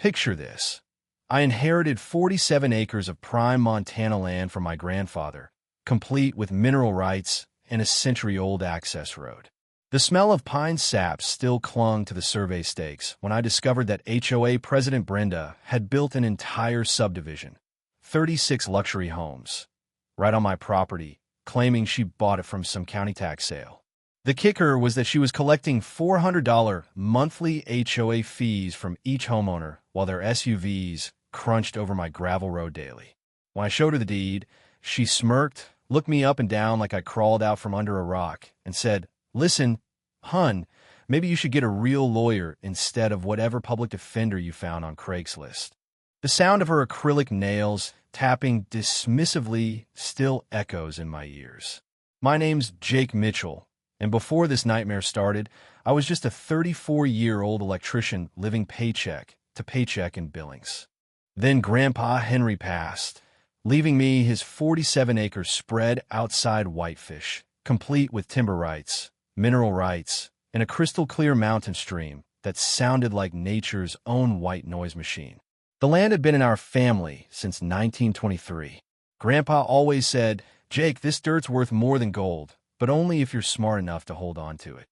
Picture this. I inherited 47 acres of prime Montana land from my grandfather, complete with mineral rights and a century-old access road. The smell of pine sap still clung to the survey stakes when I discovered that HOA President Brenda had built an entire subdivision, 36 luxury homes, right on my property, claiming she bought it from some county tax sale. The kicker was that she was collecting $400 monthly HOA fees from each homeowner while their SUVs crunched over my gravel road daily. When I showed her the deed, she smirked, looked me up and down like I crawled out from under a rock, and said, "Listen, hun, maybe you should get a real lawyer instead of whatever public defender you found on Craigslist." The sound of her acrylic nails tapping dismissively still echoes in my ears. My name's Jake Mitchell, and before this nightmare started, I was just a 34-year-old electrician living paycheck to paycheck in Billings. Then Grandpa Henry passed, leaving me his 47 acres spread outside Whitefish, complete with timber rights, mineral rights, and a crystal-clear mountain stream that sounded like nature's own white noise machine. The land had been in our family since 1923. Grandpa always said, "Jake, this dirt's worth more than gold, but only if you're smart enough to hold on to it."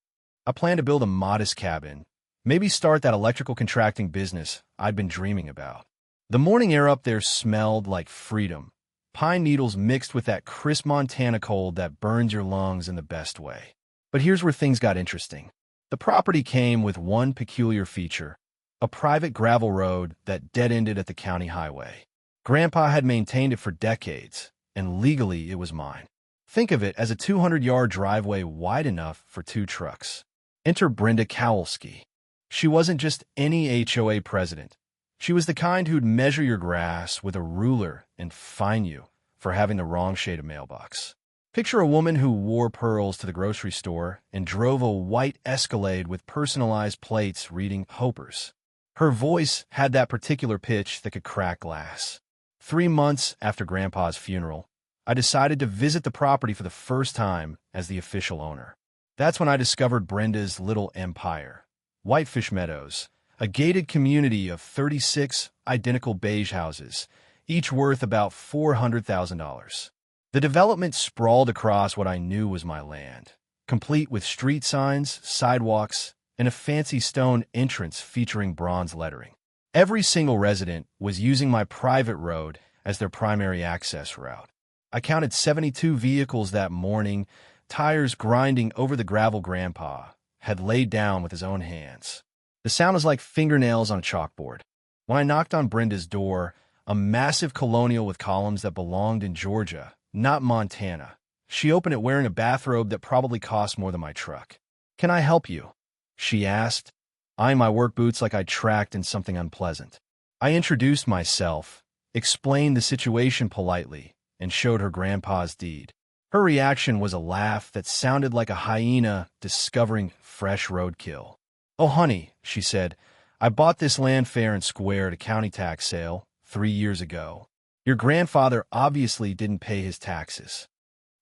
I planned to build a modest cabin, maybe start that electrical contracting business I'd been dreaming about. The morning air up there smelled like freedom, pine needles mixed with that crisp Montana cold that burns your lungs in the best way. But here's where things got interesting. The property came with one peculiar feature: a private gravel road that dead-ended at the county highway. Grandpa had maintained it for decades, and legally it was mine. Think of it as a 200-yard driveway wide enough for 2 trucks. Enter Brenda Kowalski. She wasn't just any HOA president. She was the kind who'd measure your grass with a ruler and fine you for having the wrong shade of mailbox. Picture a woman who wore pearls to the grocery store and drove a white Escalade with personalized plates reading Hopers. Her voice had that particular pitch that could crack glass. 3 months after Grandpa's funeral, I decided to visit the property for the first time as the official owner. That's when I discovered Brenda's little empire. Whitefish Meadows, a gated community of 36 identical beige houses, each worth about $400,000. The development sprawled across what I knew was my land, complete with street signs, sidewalks, and a fancy stone entrance featuring bronze lettering. Every single resident was using my private road as their primary access route. I counted 72 vehicles that morning, tires grinding over the gravel Grandpa had laid down with his own hands. The sound was like fingernails on a chalkboard. When I knocked on Brenda's door, a massive colonial with columns that belonged in Georgia, not Montana, she opened it wearing a bathrobe that probably cost more than my truck. "Can I help you?" she asked, eyeing my work boots like I'd tracked in something unpleasant. I introduced myself, explained the situation politely, and showed her Grandpa's deed. Her reaction was a laugh that sounded like a hyena discovering fresh roadkill. "Oh, honey," she said, "I bought this land fair and square at a county tax sale 3 years ago. Your grandfather obviously didn't pay his taxes."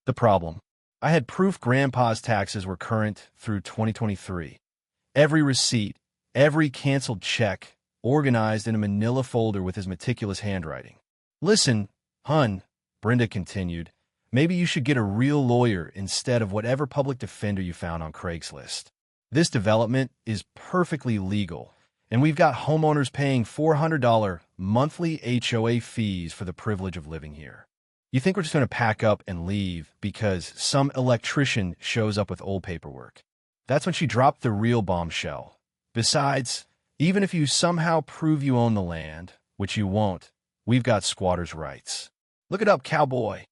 The problem: I had proof Grandpa's taxes were current through 2023. Every receipt, every canceled check, organized in a manila folder with his meticulous handwriting. "Listen, hun," Brenda continued, "maybe you should get a real lawyer instead of whatever public defender you found on Craigslist. This development is perfectly legal, and we've got homeowners paying $400 monthly HOA fees for the privilege of living here. You think we're just going to pack up and leave because some electrician shows up with old paperwork?" That's when she dropped the real bombshell. "Besides, even if you somehow prove you own the land, which you won't, we've got squatters' rights. Look it up, cowboy."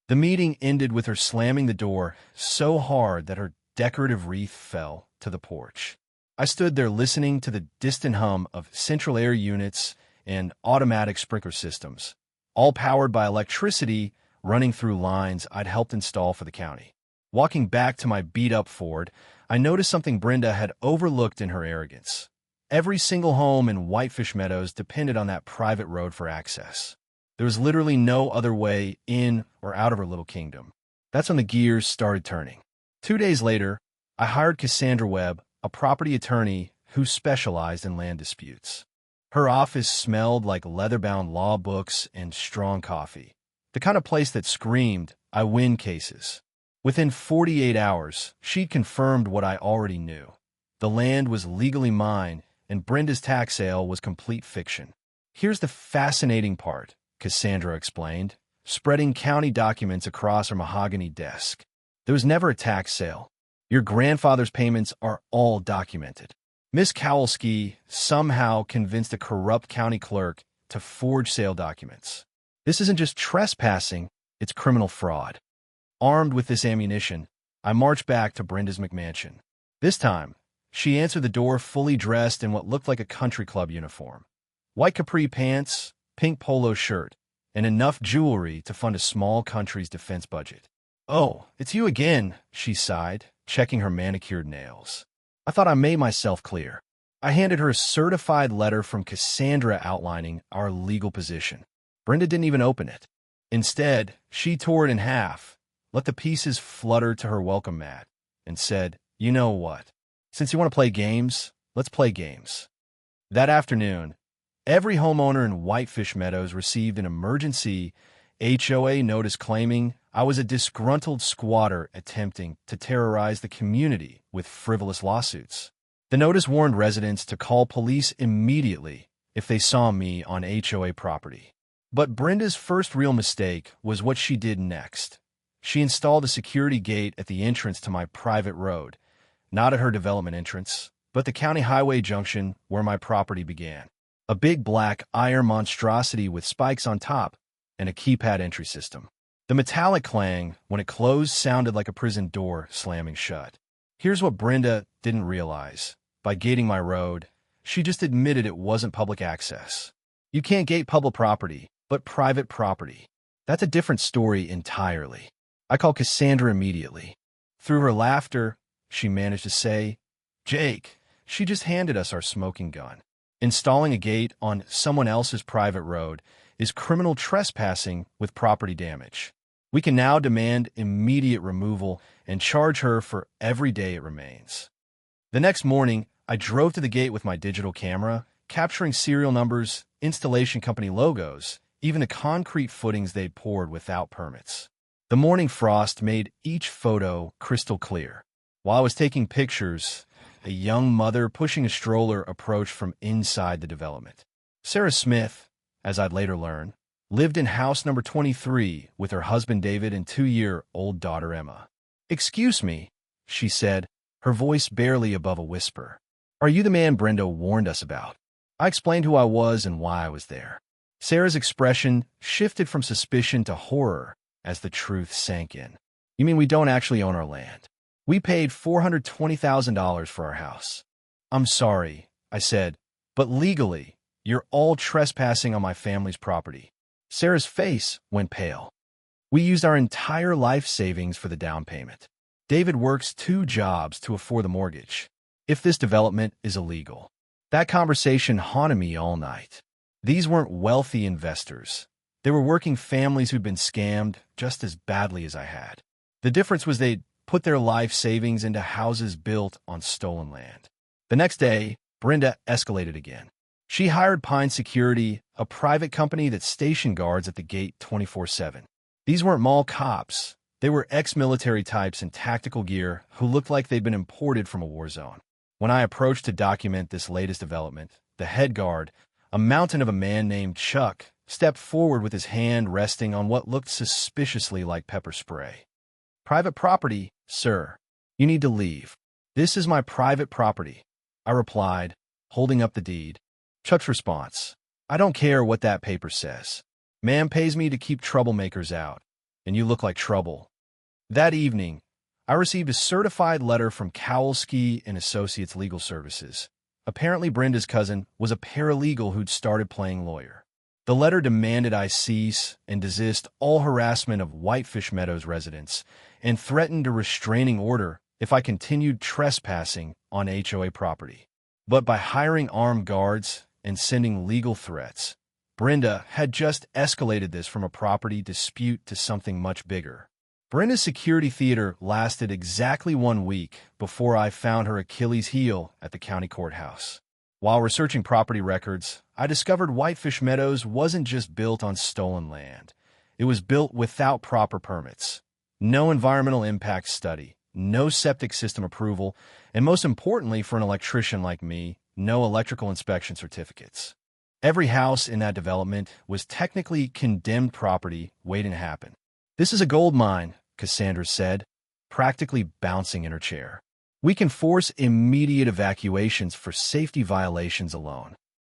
The meeting ended with her slamming the door so hard that her decorative wreath fell to the porch. I stood there listening to the distant hum of central air units and automatic sprinkler systems, all powered by electricity running through lines I'd helped install for the county. Walking back to my beat-up Ford, I noticed something Brenda had overlooked in her arrogance. Every single home in Whitefish Meadows depended on that private road for access. There was literally no other way in or out of her little kingdom. That's when the gears started turning. 2 days later, I hired Cassandra Webb, a property attorney who specialized in land disputes. Her office smelled like leather-bound law books and strong coffee. The kind of place that screamed, "I win" cases. Within 48 hours, she'd confirmed what I already knew. The land was legally mine, and Brenda's tax sale was complete fiction. "Here's the fascinating part," Cassandra explained, spreading county documents across her mahogany desk. "There was never a tax sale. Your grandfather's payments are all documented. Miss Kowalski somehow convinced a corrupt county clerk to forge sale documents. This isn't just trespassing, it's criminal fraud." Armed with this ammunition, I marched back to Brenda's McMansion. This time, she answered the door fully dressed in what looked like a country club uniform. White capri pants, pink polo shirt, and enough jewelry to fund a small country's defense budget. "Oh, it's you again," she sighed, checking her manicured nails. "I thought I made myself clear." I handed her a certified letter from Cassandra outlining our legal position. Brenda didn't even open it. Instead, she tore it in half, let the pieces flutter to her welcome mat, and said, "You know what? Since you want to play games, let's play games." That afternoon, every homeowner in Whitefish Meadows received an emergency HOA notice claiming I was a disgruntled squatter attempting to terrorize the community with frivolous lawsuits. The notice warned residents to call police immediately if they saw me on HOA property. But Brenda's first real mistake was what she did next. She installed a security gate at the entrance to my private road, not at her development entrance, but the county highway junction where my property began. A big black iron monstrosity with spikes on top and a keypad entry system. The metallic clang when it closed sounded like a prison door slamming shut. Here's what Brenda didn't realize. By gating my road, she just admitted it wasn't public access. You can't gate public property, but private property. That's a different story entirely. I called Cassandra immediately. Through her laughter, she managed to say, "Jake, she just handed us our smoking gun. Installing a gate on someone else's private road is criminal trespassing with property damage. We can now demand immediate removal and charge her for every day it remains." The next morning, I drove to the gate with my digital camera, capturing serial numbers, installation company logos, even the concrete footings they'd poured without permits. The morning frost made each photo crystal clear. While I was taking pictures, a young mother pushing a stroller approached from inside the development. Sarah Smith, as I'd later learn, lived in house number 23 with her husband David and 2-year-old daughter Emma. "Excuse me," she said, her voice barely above a whisper. "Are you the man Brenda warned us about?" I explained who I was and why I was there. Sarah's expression shifted from suspicion to horror as the truth sank in. "You mean we don't actually own our land? We paid $420,000 for our house." "I'm sorry," I said, "but legally, you're all trespassing on my family's property." Sarah's face went pale. "We used our entire life savings for the down payment. David works 2 jobs to afford the mortgage. If this development is illegal." That conversation haunted me all night. These weren't wealthy investors. They were working families who'd been scammed just as badly as I had. The difference was they'd put their life savings into houses built on stolen land. The next day, Brenda escalated again. She hired Pine Security, a private company that stationed guards at the gate 24/7. These weren't mall cops. They were ex-military types in tactical gear who looked like they'd been imported from a war zone. When I approached to document this latest development, the head guard, a mountain of a man named Chuck, stepped forward with his hand resting on what looked suspiciously like pepper spray. "Private property, sir. You need to leave." "This is my private property," I replied, holding up the deed. Chuck's response: "I don't care what that paper says. Man pays me to keep troublemakers out, and you look like trouble." That evening, I received a certified letter from Kowalski and Associates Legal Services. Apparently, Brenda's cousin was a paralegal who'd started playing lawyer. The letter demanded I cease and desist all harassment of Whitefish Meadows residents and threatened a restraining order if I continued trespassing on HOA property. But by hiring armed guards and sending legal threats, Brenda had just escalated this from a property dispute to something much bigger. Brenda's security theater lasted exactly 1 week before I found her Achilles heel at the county courthouse. While researching property records, I discovered Whitefish Meadows wasn't just built on stolen land. It was built without proper permits. No environmental impact study, no septic system approval, and most importantly for an electrician like me, no electrical inspection certificates. Every house in that development was technically condemned property waiting to happen. "This is a gold mine," Cassandra said, practically bouncing in her chair. "We can force immediate evacuations for safety violations alone."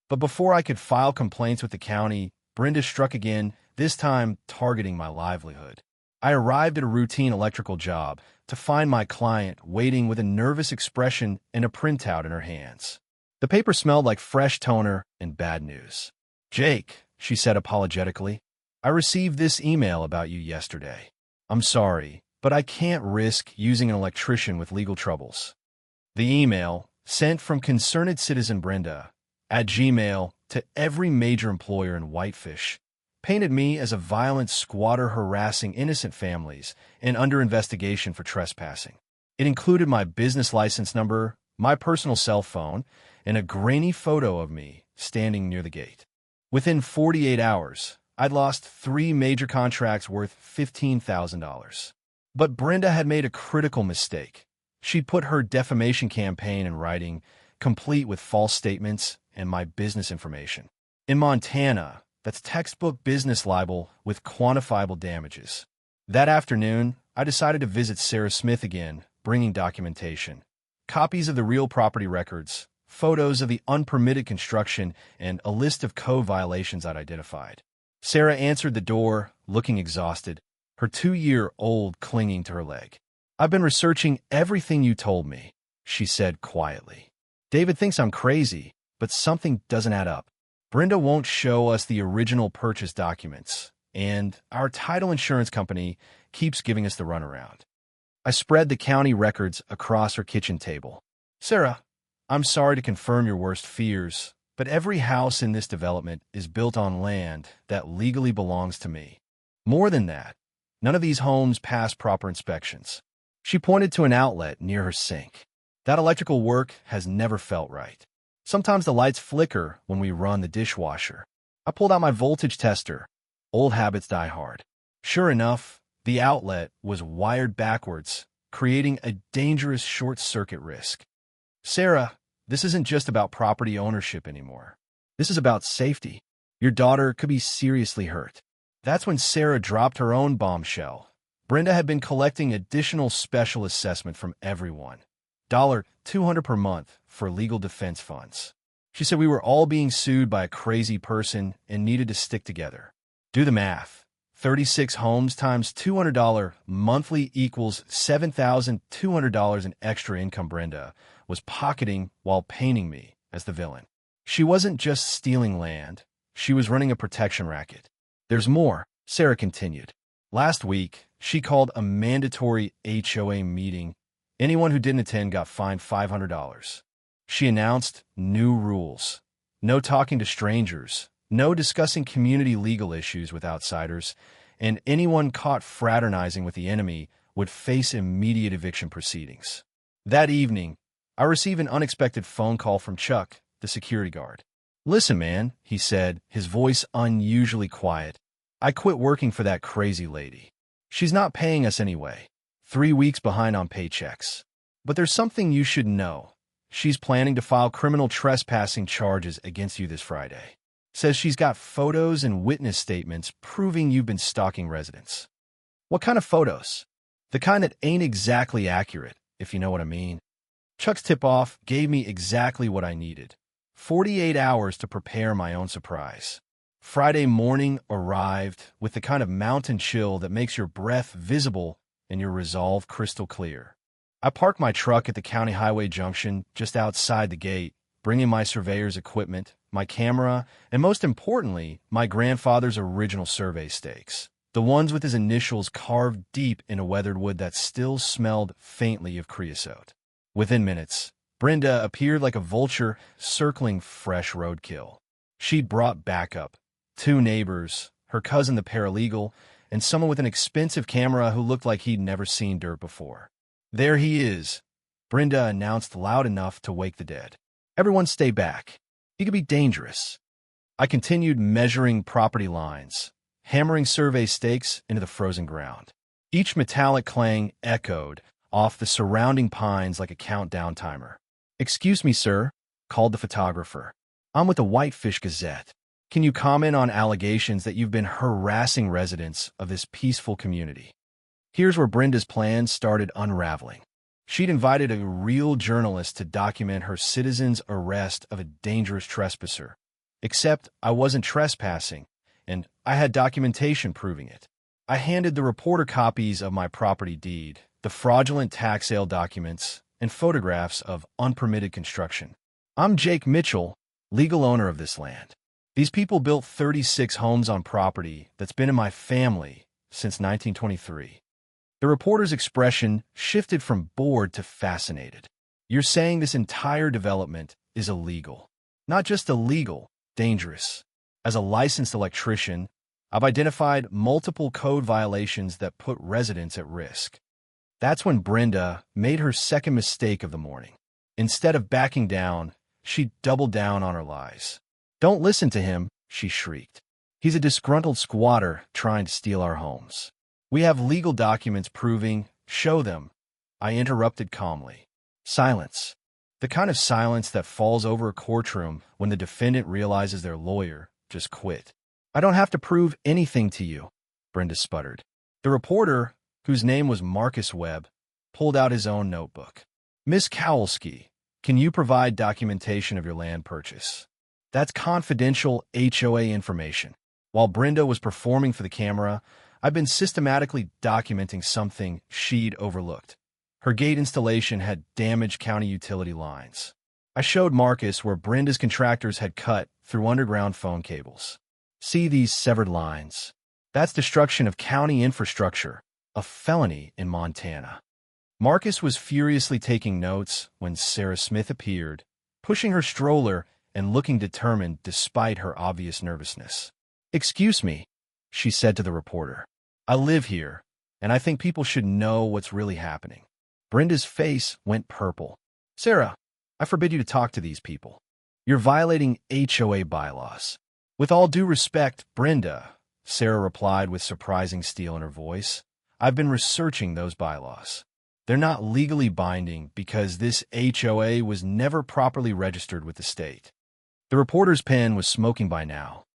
But before I could file complaints with the county, Brenda struck again, this time targeting my livelihood. I arrived at a routine electrical job to find my client waiting with a nervous expression and a printout in her hands. The paper smelled like fresh toner and bad news. "Jake," she said apologetically, "I received this email about you yesterday. I'm sorry, but I can't risk using an electrician with legal troubles." The email, sent from concerned citizen Brenda at Gmail to every major employer in Whitefish, painted me as a violent squatter harassing innocent families and under investigation for trespassing. It included my business license number, my personal cell phone, and a grainy photo of me standing near the gate. Within 48 hours, I'd lost 3 major contracts worth $15,000. But Brenda had made a critical mistake. She'd put her defamation campaign in writing, complete with false statements and my business information. In Montana, that's textbook business libel with quantifiable damages. That afternoon, I decided to visit Sarah Smith again, bringing documentation. Copies of the real property records, photos of the unpermitted construction, and a list of code violations I'd identified. Sarah answered the door, looking exhausted, her 2-year-old clinging to her leg. "I've been researching everything you told me," she said quietly. "David thinks I'm crazy, but something doesn't add up. Brenda won't show us the original purchase documents, and our title insurance company keeps giving us the runaround." I spread the county records across her kitchen table. "Sarah, I'm sorry to confirm your worst fears, but every house in this development is built on land that legally belongs to me. More than that, none of these homes pass proper inspections." She pointed to an outlet near her sink. "That electrical work has never felt right. Sometimes the lights flicker when we run the dishwasher." I pulled out my voltage tester. Old habits die hard. Sure enough, the outlet was wired backwards, creating a dangerous short-circuit risk. "Sarah, this isn't just about property ownership anymore. This is about safety. Your daughter could be seriously hurt." That's when Sarah dropped her own bombshell. Brenda had been collecting additional special assessment from everyone. $200 per month for legal defense funds. She said we were all being sued by a crazy person and needed to stick together. Do the math. 36 homes times $200 monthly equals $7,200 in extra income Brenda was pocketing while painting me as the villain. She wasn't just stealing land. She was running a protection racket. "There's more," Sarah continued. "Last week, she called a mandatory HOA meeting. Anyone who didn't attend got fined $500. She announced new rules. No talking to strangers, no discussing community legal issues with outsiders, and anyone caught fraternizing with the enemy would face immediate eviction proceedings." That evening, I received an unexpected phone call from Chuck, the security guard. "Listen, man," he said, his voice unusually quiet. "I quit working for that crazy lady. She's not paying us anyway. 3 weeks behind on paychecks. But there's something you should know. She's planning to file criminal trespassing charges against you this Friday. Says she's got photos and witness statements proving you've been stalking residents." "What kind of photos?" "The kind that ain't exactly accurate, if you know what I mean." Chuck's tip-off gave me exactly what I needed. 48 hours to prepare my own surprise. Friday morning arrived with the kind of mountain chill that makes your breath visible and your resolve crystal clear. I parked my truck at the county highway junction just outside the gate, bringing my surveyor's equipment, my camera, and most importantly, my grandfather's original survey stakes, the ones with his initials carved deep into weathered wood that still smelled faintly of creosote. Within minutes, Brenda appeared like a vulture circling fresh roadkill. She'd brought backup, 2 neighbors, her cousin the paralegal, and someone with an expensive camera who looked like he'd never seen dirt before. "There he is," Brenda announced loud enough to wake the dead. Everyone stay back. He could be dangerous. I continued measuring property lines, hammering survey stakes into the frozen ground. Each metallic clang echoed off the surrounding pines like a countdown timer. "Excuse me, sir," called the photographer. "I'm with the Whitefish Gazette. Can you comment on allegations that you've been harassing residents of this peaceful community?" Here's where Brenda's plans started unraveling. She'd invited a real journalist to document her citizen's arrest of a dangerous trespasser. Except I wasn't trespassing, and I had documentation proving it. I handed the reporter copies of my property deed, the fraudulent tax sale documents, and photographs of unpermitted construction. "I'm Jake Mitchell, legal owner of this land. These people built 36 homes on property that's been in my family since 1923. The reporter's expression shifted from bored to fascinated. "You're saying this entire development is illegal. Not just illegal, dangerous. As a licensed electrician, I've identified multiple code violations that put residents at risk." That's when Brenda made her second mistake of the morning. Instead of backing down, she doubled down on her lies. "Don't listen to him," she shrieked. "He's a disgruntled squatter trying to steal our homes. We have legal documents proving." "Show them," I interrupted calmly. Silence. The kind of silence that falls over a courtroom when the defendant realizes their lawyer just quit. "I don't have to prove anything to you," Brenda sputtered. The reporter, whose name was Marcus Webb, pulled out his own notebook. "Miss Kowalski, can you provide documentation of your land purchase? That's confidential HOA information." While Brenda was performing for the camera, I'd been systematically documenting something she'd overlooked. Her gate installation had damaged county utility lines. I showed Marcus where Brenda's contractors had cut through underground phone cables. "See these severed lines? That's destruction of county infrastructure, a felony in Montana." Marcus was furiously taking notes when Sarah Smith appeared, pushing her stroller and looking determined despite her obvious nervousness. "Excuse me," she said to the reporter. "I live here, and I think people should know what's really happening." Brenda's face went purple. "Sarah, I forbid you to talk to these people. You're violating HOA bylaws." "With all due respect, Brenda," Sarah replied with surprising steel in her voice, "I've been researching those bylaws. They're not legally binding because this HOA was never properly registered with the state." The reporter's pen was smoking by now.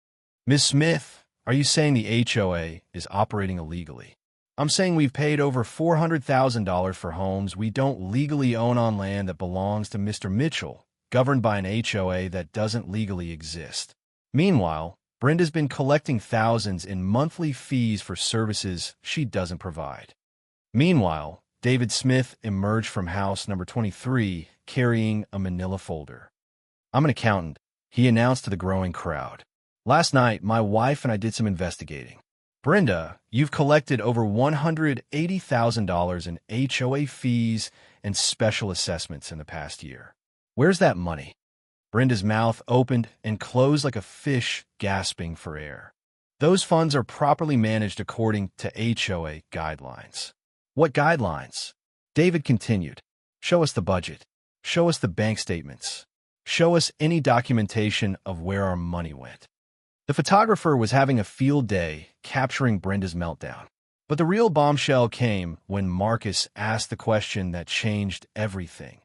"Ms. Smith, are you saying the HOA is operating illegally?" "I'm saying we've paid over $400,000 for homes we don't legally own on land that belongs to Mr. Mitchell, governed by an HOA that doesn't legally exist. Meanwhile, Brenda's been collecting thousands in monthly fees for services she doesn't provide." Meanwhile, David Smith emerged from house number 23 carrying a manila folder. "I'm an accountant," he announced to the growing crowd. "Last night, my wife and I did some investigating. Brenda, you've collected over $180,000 in HOA fees and special assessments in the past year. Where's that money?" Brenda's mouth opened and closed like a fish gasping for air. "Those funds are properly managed according to HOA guidelines." "What guidelines?" David continued. "Show us the budget. Show us the bank statements. Show us any documentation of where our money went." The photographer was having a field day capturing Brenda's meltdown. But the real bombshell came when Marcus asked the question that changed everything.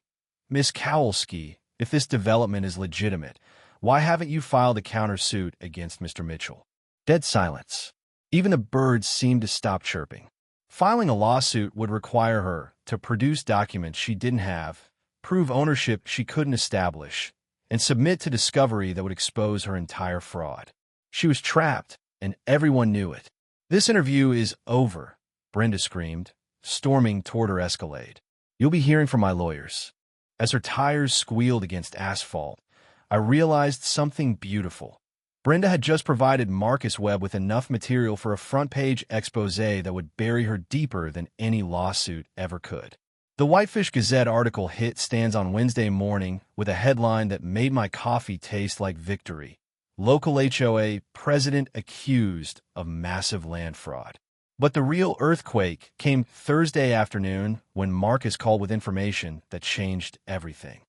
"Miss Kowalski, if this development is legitimate, why haven't you filed a countersuit against Mr. Mitchell?" Dead silence. Even the birds seemed to stop chirping. Filing a lawsuit would require her to produce documents she didn't have, prove ownership she couldn't establish, and submit to discovery that would expose her entire fraud. She was trapped, and everyone knew it. "This interview is over," Brenda screamed, storming toward her Escalade. "You'll be hearing from my lawyers." As her tires squealed against asphalt, I realized something beautiful. Brenda had just provided Marcus Webb with enough material for a front-page expose that would bury her deeper than any lawsuit ever could. The Whitefish Gazette article hit stands on Wednesday morning with a headline that made my coffee taste like victory. "Local HOA president accused of massive land fraud." But the real earthquake came Thursday afternoon when Marcus called with information that changed everything.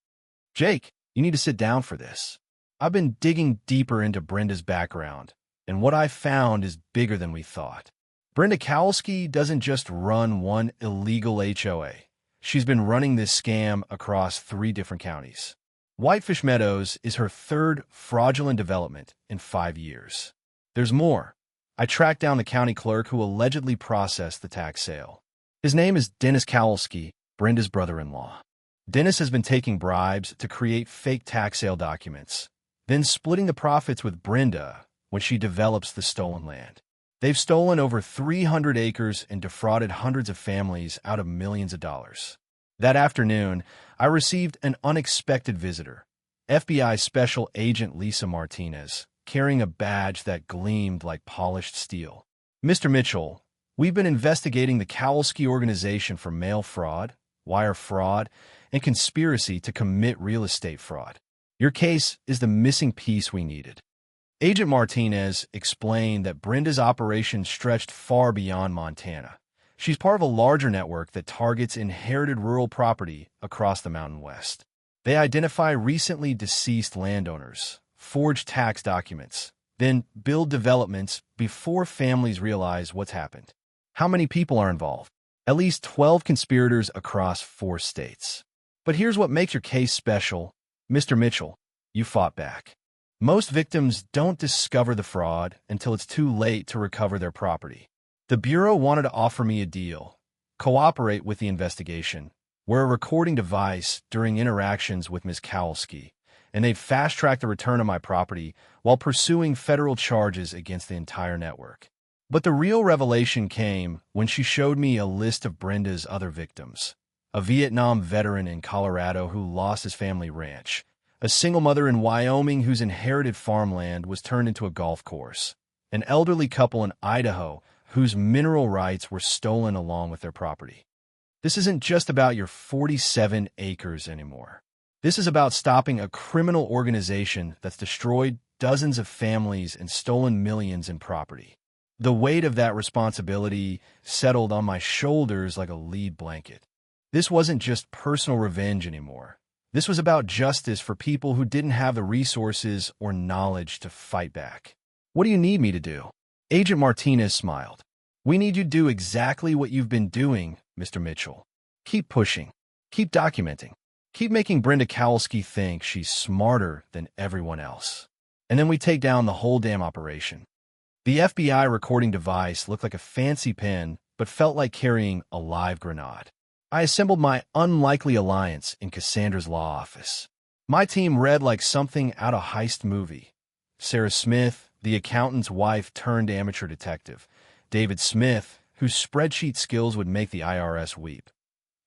"Jake, You need to sit down for this. I've been digging deeper into Brenda's background, and what I found is bigger than we thought. Brenda Kowalski doesn't just run one illegal HOA. She's been running this scam across 3 different counties. Whitefish Meadows is her 3rd fraudulent development in 5 years. There's more. I tracked down the county clerk who allegedly processed the tax sale. His name is Dennis Kowalski, Brenda's brother-in-law. Dennis has been taking bribes to create fake tax sale documents, then splitting the profits with Brenda when she develops the stolen land. They've stolen over 300 acres and defrauded hundreds of families out of millions of dollars. That afternoon, I received an unexpected visitor, FBI Special Agent Lisa Martinez, carrying a badge that gleamed like polished steel. Mr. Mitchell, we've been investigating the Kowalski organization for mail fraud, wire fraud, and conspiracy to commit real estate fraud. Your case is the missing piece we needed. Agent Martinez explained that Brenda's operation stretched far beyond Montana. She's part of a larger network that targets inherited rural property across the Mountain West. They identify recently deceased landowners, forge tax documents, then build developments before families realize what's happened. How many people are involved? At least 12 conspirators across 4 states. But here's what makes your case special. Mr. Mitchell, you fought back. Most victims don't discover the fraud until it's too late to recover their property. The Bureau wanted to offer me a deal, cooperate with the investigation, wear a recording device during interactions with Ms. Kowalski, and they'd fast-track the return of my property while pursuing federal charges against the entire network. But the real revelation came when she showed me a list of Brenda's other victims. A Vietnam veteran in Colorado who lost his family ranch, a single mother in Wyoming whose inherited farmland was turned into a golf course, an elderly couple in Idaho whose mineral rights were stolen along with their property. This isn't just about your 47 acres anymore. This is about stopping a criminal organization that's destroyed dozens of families and stolen millions in property. The weight of that responsibility settled on my shoulders like a lead blanket. This wasn't just personal revenge anymore. This was about justice for people who didn't have the resources or knowledge to fight back. What do you need me to do? Agent Martinez smiled. We need you to do exactly what you've been doing, Mr. Mitchell. Keep pushing. Keep documenting. Keep making Brenda Kowalski think she's smarter than everyone else. And then we take down the whole damn operation. The FBI recording device looked like a fancy pen, but felt like carrying a live grenade. I assembled my unlikely alliance in Cassandra's law office. My team read like something out of a heist movie. Sarah Smith, the accountant's wife turned amateur detective. David Smith, whose spreadsheet skills would make the IRS weep.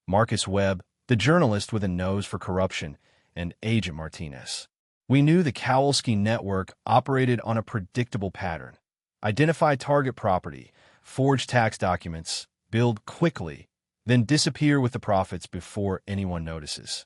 Marcus Webb, the journalist with a nose for corruption, and Agent Martinez. We knew the Kowalski network operated on a predictable pattern. Identify target property, forge tax documents, build quickly, then disappear with the profits before anyone notices.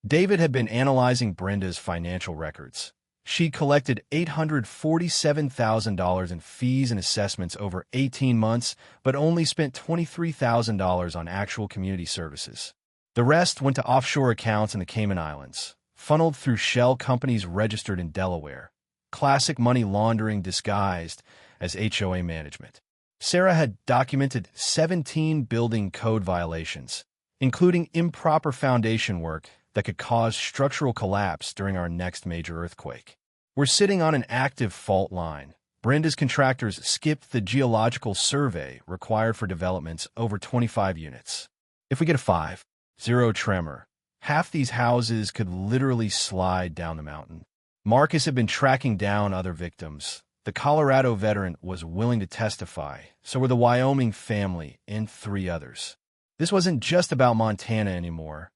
David had been analyzing Brenda's financial records. She collected $847,000 in fees and assessments over 18 months, but only spent $23,000 on actual community services. The rest went to offshore accounts in the Cayman Islands, funneled through shell companies registered in Delaware. Classic money laundering disguised as HOA management. Sarah had documented 17 building code violations, including improper foundation work that could cause structural collapse during our next major earthquake. We're sitting on an active fault line. Brenda's contractors skipped the geological survey required for developments over 25 units. If we get a 5.0 tremor, half these houses could literally slide down the mountain. Marcus had been tracking down other victims. The Colorado veteran was willing to testify, so were the Wyoming family and 3 others. This wasn't just about Montana anymore.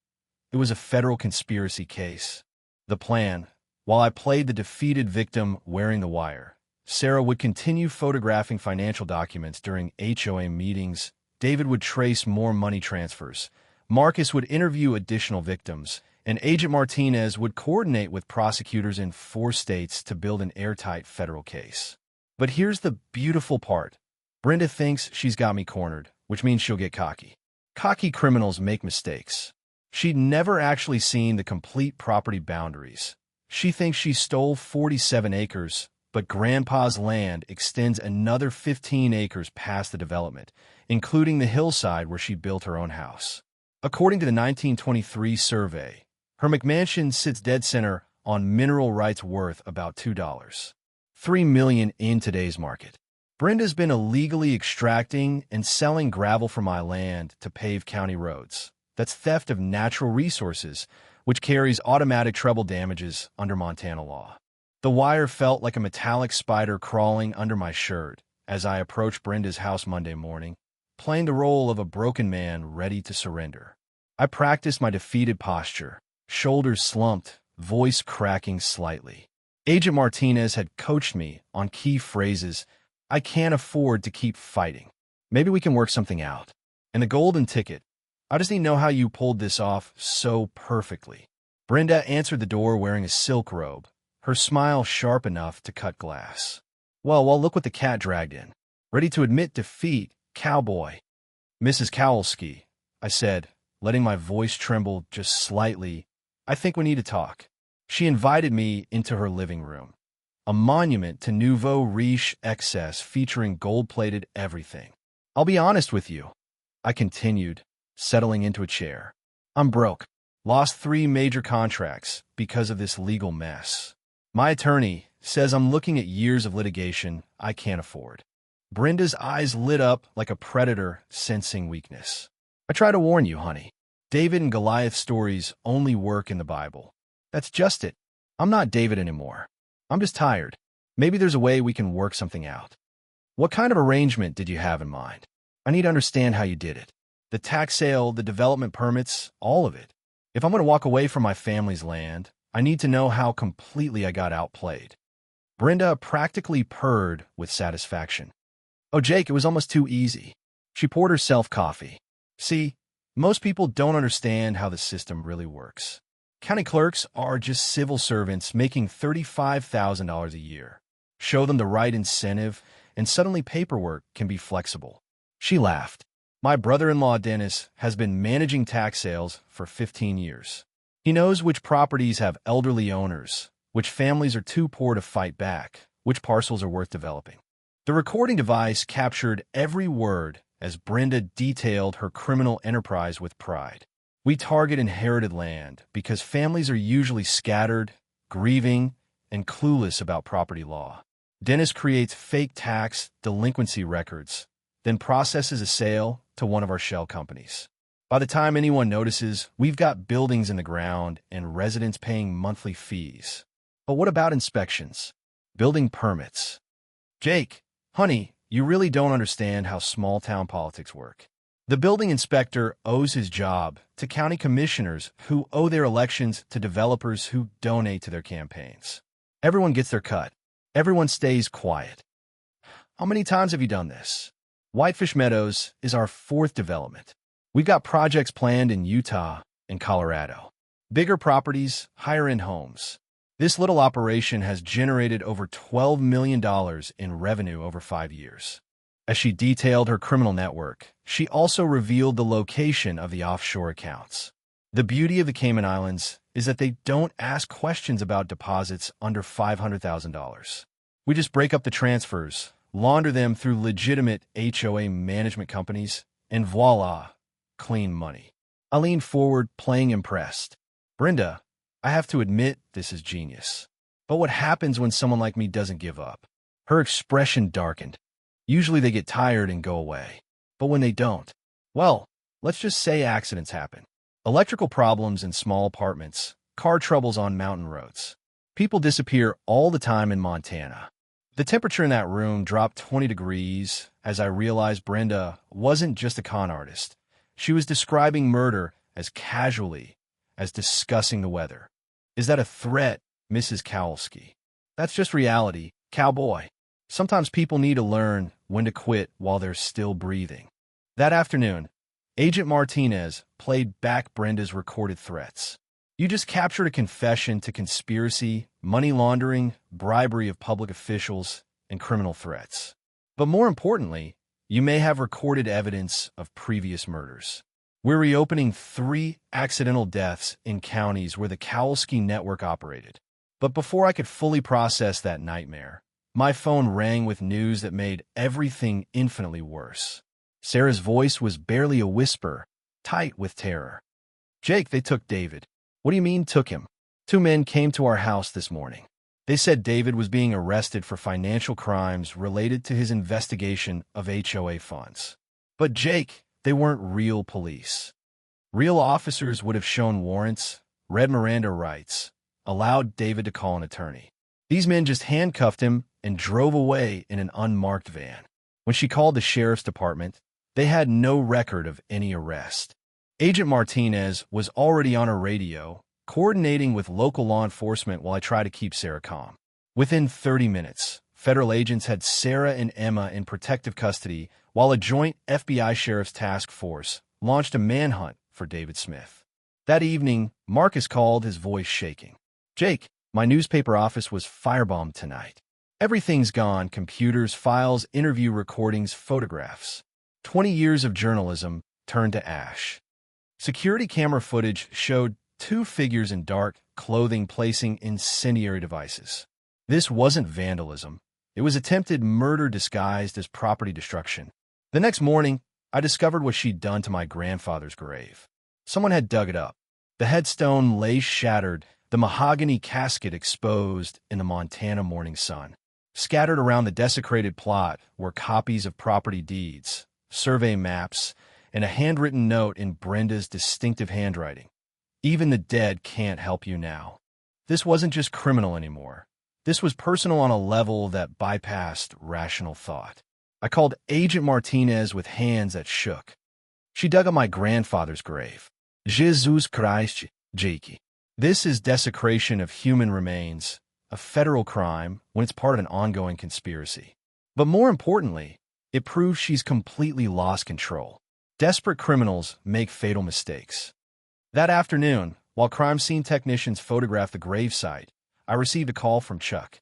It was a federal conspiracy case. The plan, while I played the defeated victim wearing the wire, Sarah would continue photographing financial documents during HOA meetings. David would trace more money transfers. Marcus would interview additional victims, and Agent Martinez would coordinate with prosecutors in 4 states to build an airtight federal case. But here's the beautiful part. Brenda thinks she's got me cornered, which means she'll get cocky. Cocky criminals make mistakes. She'd never actually seen the complete property boundaries. She thinks she stole 47 acres, but Grandpa's land extends another 15 acres past the development, including the hillside where she built her own house. According to the 1923 survey, her McMansion sits dead center on mineral rights worth about $2.3 million in today's market. Brenda's been illegally extracting and selling gravel from my land to pave county roads. That's theft of natural resources, which carries automatic treble damages under Montana law. The wire felt like a metallic spider crawling under my shirt as I approached Brenda's house Monday morning, playing the role of a broken man ready to surrender. I practiced my defeated posture, shoulders slumped, voice cracking slightly. Agent Martinez had coached me on key phrases. I can't afford to keep fighting. Maybe we can work something out. And the golden ticket. I just need to know how you pulled this off so perfectly. Brenda answered the door wearing a silk robe, her smile sharp enough to cut glass. Well, look what the cat dragged in. Ready to admit defeat, cowboy. Mrs. Kowalski, I said, letting my voice tremble just slightly. I think we need to talk. She invited me into her living room, a monument to nouveau riche excess featuring gold-plated everything. I'll be honest with you, I continued, settling into a chair. I'm broke. Lost 3 major contracts because of this legal mess. My attorney says I'm looking at years of litigation I can't afford. Brenda's eyes lit up like a predator sensing weakness. I try to warn you, honey. David and Goliath stories only work in the Bible. That's just it. I'm not David anymore. I'm just tired. Maybe there's a way we can work something out. What kind of arrangement did you have in mind? I need to understand how you did it. The tax sale, the development permits, all of it. If I'm going to walk away from my family's land, I need to know how completely I got outplayed. Brenda practically purred with satisfaction. Oh, Jake, it was almost too easy. She poured herself coffee. See, most people don't understand how the system really works. County clerks are just civil servants making $35,000 a year. Show them the right incentive, and suddenly paperwork can be flexible. She laughed. My brother-in-law, Dennis, has been managing tax sales for 15 years. He knows which properties have elderly owners, which families are too poor to fight back, which parcels are worth developing. The recording device captured every word as Brenda detailed her criminal enterprise with pride. We target inherited land because families are usually scattered, grieving, and clueless about property law. Dennis creates fake tax delinquency records, then processes a sale to one of our shell companies. By the time anyone notices, we've got buildings in the ground and residents paying monthly fees. But what about inspections? Building permits? Jake, honey, you really don't understand how small-town politics work. The building inspector owes his job to county commissioners who owe their elections to developers who donate to their campaigns. Everyone gets their cut. Everyone stays quiet. How many times have you done this? Whitefish Meadows is our 4th development. We've got projects planned in Utah and Colorado. Bigger properties, higher-end homes. This little operation has generated over $12 million in revenue over 5 years. As she detailed her criminal network, she also revealed the location of the offshore accounts. The beauty of the Cayman Islands is that they don't ask questions about deposits under $500,000. We just break up the transfers, launder them through legitimate HOA management companies, and voila, clean money. I leaned forward, playing impressed. Brenda, I have to admit this is genius. But what happens when someone like me doesn't give up? Her expression darkened. Usually they get tired and go away. But when they don't, well, let's just say accidents happen. Electrical problems in small apartments, car troubles on mountain roads. People disappear all the time in Montana. The temperature in that room dropped 20 degrees as I realized Brenda wasn't just a con artist. She was describing murder as casually as discussing the weather. Is that a threat, Mrs. Kowalski? That's just reality, cowboy. Sometimes people need to learn when to quit while they're still breathing. That afternoon, Agent Martinez played back Brenda's recorded threats. You just captured a confession to conspiracy, money laundering, bribery of public officials, and criminal threats. But more importantly, you may have recorded evidence of previous murders. We're reopening 3 accidental deaths in counties where the Kowalski network operated. But before I could fully process that nightmare, my phone rang with news that made everything infinitely worse. Sarah's voice was barely a whisper, tight with terror. "Jake, they took David." "What do you mean, took him?" "2 men came to our house this morning. They said David was being arrested for financial crimes related to his investigation of HOA funds." "But Jake, they weren't real police. Real officers would have shown warrants, read Miranda rights, allowed David to call an attorney. These men just handcuffed him and drove away in an unmarked van. When she called the sheriff's department, they had no record of any arrest." Agent Martinez was already on her radio, coordinating with local law enforcement while I tried to keep Sarah calm. Within 30 minutes, federal agents had Sarah and Emma in protective custody while a joint FBI sheriff's task force launched a manhunt for David Smith. That evening, Marcus called, his voice shaking. "Jake, my newspaper office was firebombed tonight. Everything's gone: computers, files, interview recordings, photographs. 20 years of journalism turned to ash." Security camera footage showed 2 figures in dark clothing placing incendiary devices. This wasn't vandalism. It was attempted murder disguised as property destruction. The next morning, I discovered what she'd done to my grandfather's grave. Someone had dug it up. The headstone lay shattered, the mahogany casket exposed in the Montana morning sun. Scattered around the desecrated plot were copies of property deeds, survey maps, and a handwritten note in Brenda's distinctive handwriting. "Even the dead can't help you now." This wasn't just criminal anymore. This was personal on a level that bypassed rational thought. I called Agent Martinez with hands that shook. She dug up my grandfather's grave. Jesus Christ, Jakey. This is desecration of human remains, a federal crime when it's part of an ongoing conspiracy. But more importantly, it proves she's completely lost control. Desperate criminals make fatal mistakes. That afternoon, while crime scene technicians photographed the gravesite, I received a call from Chuck.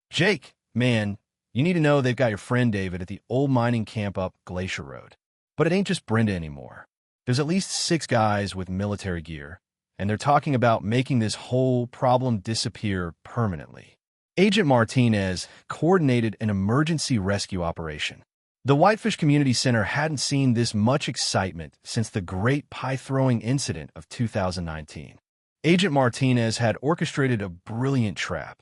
"Jake, man, you need to know they've got your friend David at the old mining camp up Glacier Road. But it ain't just Brenda anymore. There's at least 6 guys with military gear, and they're talking about making this whole problem disappear permanently." Agent Martinez coordinated an emergency rescue operation. The Whitefish Community Center hadn't seen this much excitement since the Great Pie-Throwing Incident of 2019. Agent Martinez had orchestrated a brilliant trap,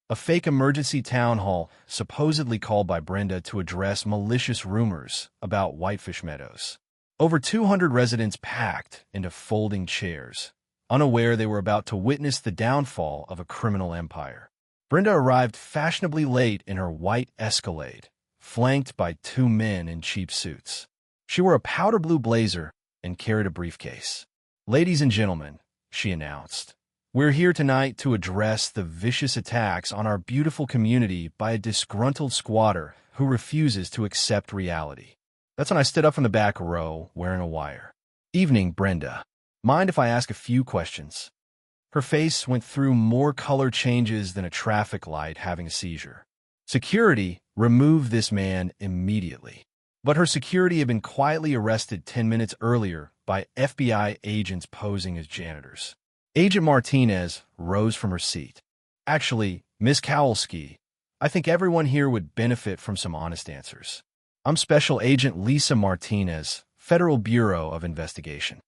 a fake emergency town hall supposedly called by Brenda to address malicious rumors about Whitefish Meadows. Over 200 residents packed into folding chairs, unaware they were about to witness the downfall of a criminal empire. Brenda arrived fashionably late in her white Escalade, flanked by 2 men in cheap suits. She wore a powder blue blazer and carried a briefcase. "Ladies and gentlemen," she announced, "we're here tonight to address the vicious attacks on our beautiful community by a disgruntled squatter who refuses to accept reality." That's when I stood up from the back row, wearing a wire. "Evening, Brenda. Mind if I ask a few questions?" Her face went through more color changes than a traffic light having a seizure. Security removed this man immediately. But her security had been quietly arrested 10 minutes earlier by FBI agents posing as janitors. Agent Martinez rose from her seat. "Actually, Miss Kowalski, I think everyone here would benefit from some honest answers. I'm Special Agent Lisa Martinez, Federal Bureau of Investigation."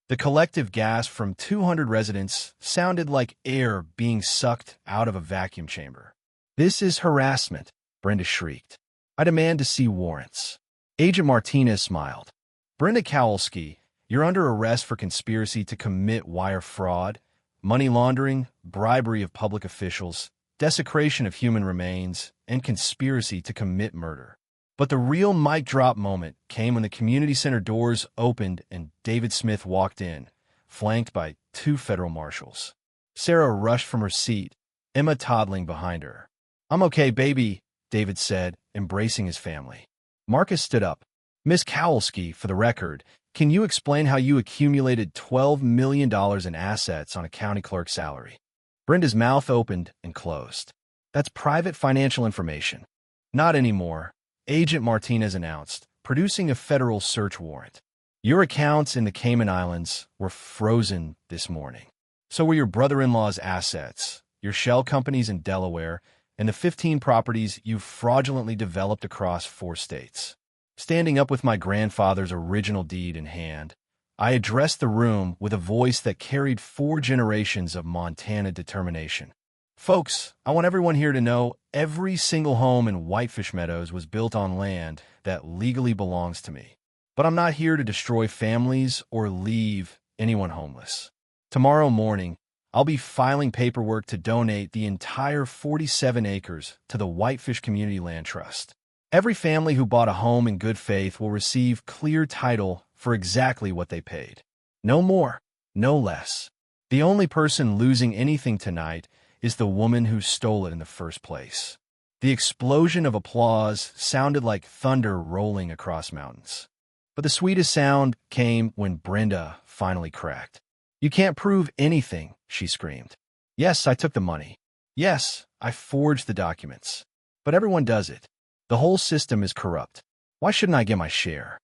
The collective gasp from 200 residents sounded like air being sucked out of a vacuum chamber. "This is harassment," Brenda shrieked. "I demand to see warrants." Agent Martinez smiled. "Brenda Kowalski, you're under arrest for conspiracy to commit wire fraud, money laundering, bribery of public officials, desecration of human remains, and conspiracy to commit murder." But the real mic drop moment came when the community center doors opened and David Smith walked in, flanked by 2 federal marshals. Sarah rushed from her seat, Emma toddling behind her. "I'm okay, baby," David said, embracing his family. Marcus stood up. "Miss Kowalski, for the record, can you explain how you accumulated $12 million in assets on a county clerk's salary?" Brenda's mouth opened and closed. "That's private financial information." "Not anymore," Agent Martinez announced, producing a federal search warrant. Your accounts in the Cayman Islands were frozen this morning. So were your brother-in-law's assets, your shell companies in Delaware, and the 15 properties you've fraudulently developed across 4 states. Standing up with my grandfather's original deed in hand, I addressed the room with a voice that carried 4 generations of Montana determination. Folks, I want everyone here to know every single home in Whitefish Meadows was built on land that legally belongs to me. But I'm not here to destroy families or leave anyone homeless. Tomorrow morning, I'll be filing paperwork to donate the entire 47 acres to the Whitefish Community Land Trust. Every family who bought a home in good faith will receive clear title for exactly what they paid. No more, no less. The only person losing anything tonight is the woman who stole it in the first place. The explosion of applause sounded like thunder rolling across mountains. But the sweetest sound came when Brenda finally cracked. "You can't prove anything," she screamed. "Yes, I took the money. Yes, I forged the documents. But everyone does it. The whole system is corrupt. Why shouldn't I get my share?"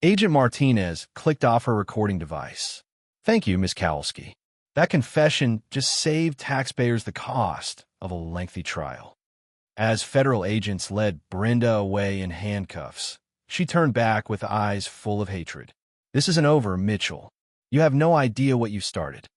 Agent Martinez clicked off her recording device. "Thank you, Ms. Kowalski. That confession just saved taxpayers the cost of a lengthy trial." As federal agents led Brenda away in handcuffs, she turned back with eyes full of hatred. "This isn't over, Mitchell. You have no idea what you started."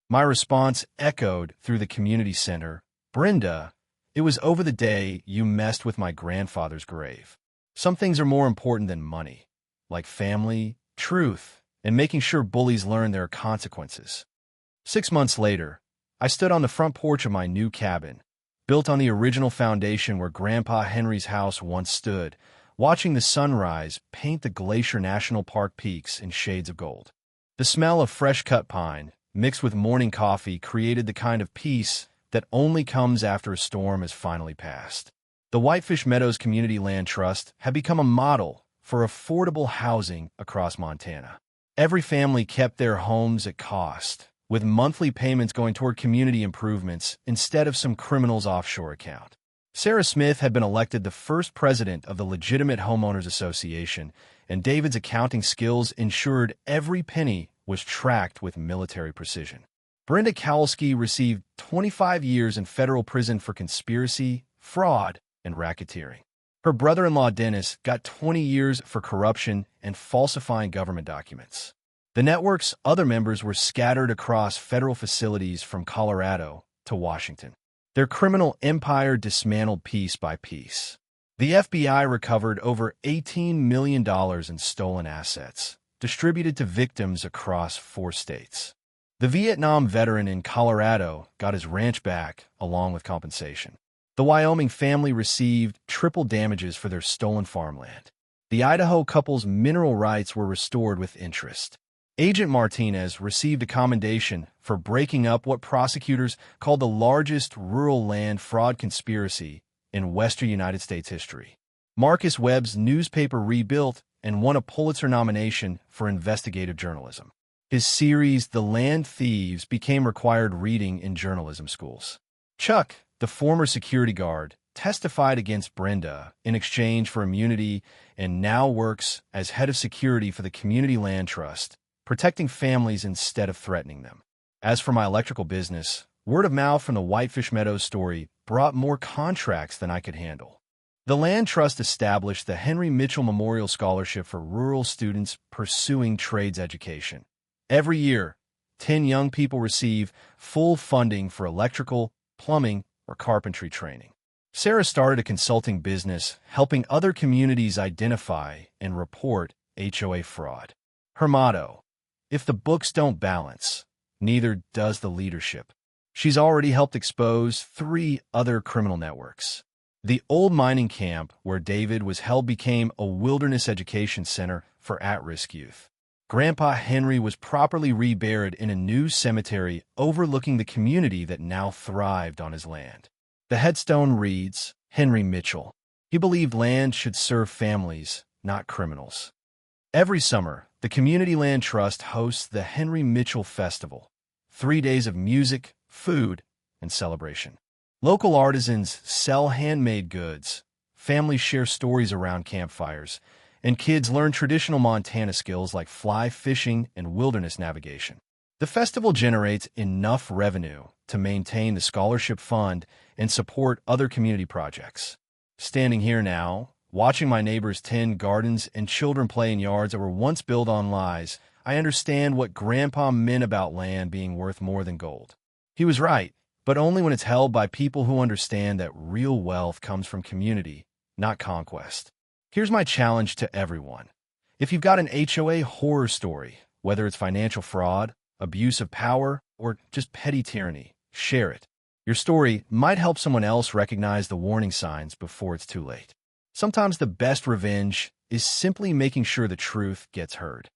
My response echoed through the community center. "Brenda, it was over the day you messed with my grandfather's grave. Some things are more important than money, like family, truth, and making sure bullies learn their consequences." 6 months later, I stood on the front porch of my new cabin, built on the original foundation where Grandpa Henry's house once stood, watching the sunrise paint the Glacier National Park peaks in shades of gold. The smell of fresh-cut pine, mixed with morning coffee, created the kind of peace that only comes after a storm has finally passed. The Whitefish Meadows Community Land Trust had become a model for affordable housing across Montana. Every family kept their homes at cost, with monthly payments going toward community improvements instead of some criminal's offshore account. Sarah Smith had been elected the first president of the Legitimate Homeowners Association, and David's accounting skills ensured every penny was tracked with military precision. Brenda Kowalski received 25 years in federal prison for conspiracy, fraud, and racketeering. Her brother-in-law Dennis got 20 years for corruption and falsifying government documents. The network's other members were scattered across federal facilities from Colorado to Washington. Their criminal empire dismantled piece by piece. The FBI recovered over $18 million in stolen assets, distributed to victims across 4 states. The Vietnam veteran in Colorado got his ranch back along with compensation. The Wyoming family received triple damages for their stolen farmland. The Idaho couple's mineral rights were restored with interest. Agent Martinez received a commendation for breaking up what prosecutors called the largest rural land fraud conspiracy in Western United States history. Marcus Webb's newspaper rebuilt and won a Pulitzer nomination for investigative journalism. His series, The Land Thieves, became required reading in journalism schools. Chuck, the former security guard, testified against Brenda in exchange for immunity and now works as head of security for the Community Land Trust, protecting families instead of threatening them. As for my electrical business, word of mouth from the Whitefish Meadows story brought more contracts than I could handle. The Land Trust established the Henry Mitchell Memorial Scholarship for rural students pursuing trades education. Every year, 10 young people receive full funding for electrical, plumbing, or carpentry training. Sarah started a consulting business helping other communities identify and report HOA fraud. Her motto: "If the books don't balance, neither does the leadership." She's already helped expose 3 other criminal networks. The old mining camp where David was held became a wilderness education center for at-risk youth. Grandpa Henry was properly reburied in a new cemetery overlooking the community that now thrived on his land. The headstone reads, "Henry Mitchell." He believed land should serve families, not criminals. Every summer, the Community Land Trust hosts the Henry Mitchell Festival, 3 days of music, food, and celebration. Local artisans sell handmade goods, families share stories around campfires, and kids learn traditional Montana skills like fly fishing and wilderness navigation. The festival generates enough revenue to maintain the scholarship fund and support other community projects. Standing here now, watching my neighbors tend gardens and children play in yards that were once built on lies, I understand what Grandpa meant about land being worth more than gold. He was right, but only when it's held by people who understand that real wealth comes from community, not conquest. Here's my challenge to everyone. If you've got an HOA horror story, whether it's financial fraud, abuse of power, or just petty tyranny, share it. Your story might help someone else recognize the warning signs before it's too late. Sometimes the best revenge is simply making sure the truth gets heard.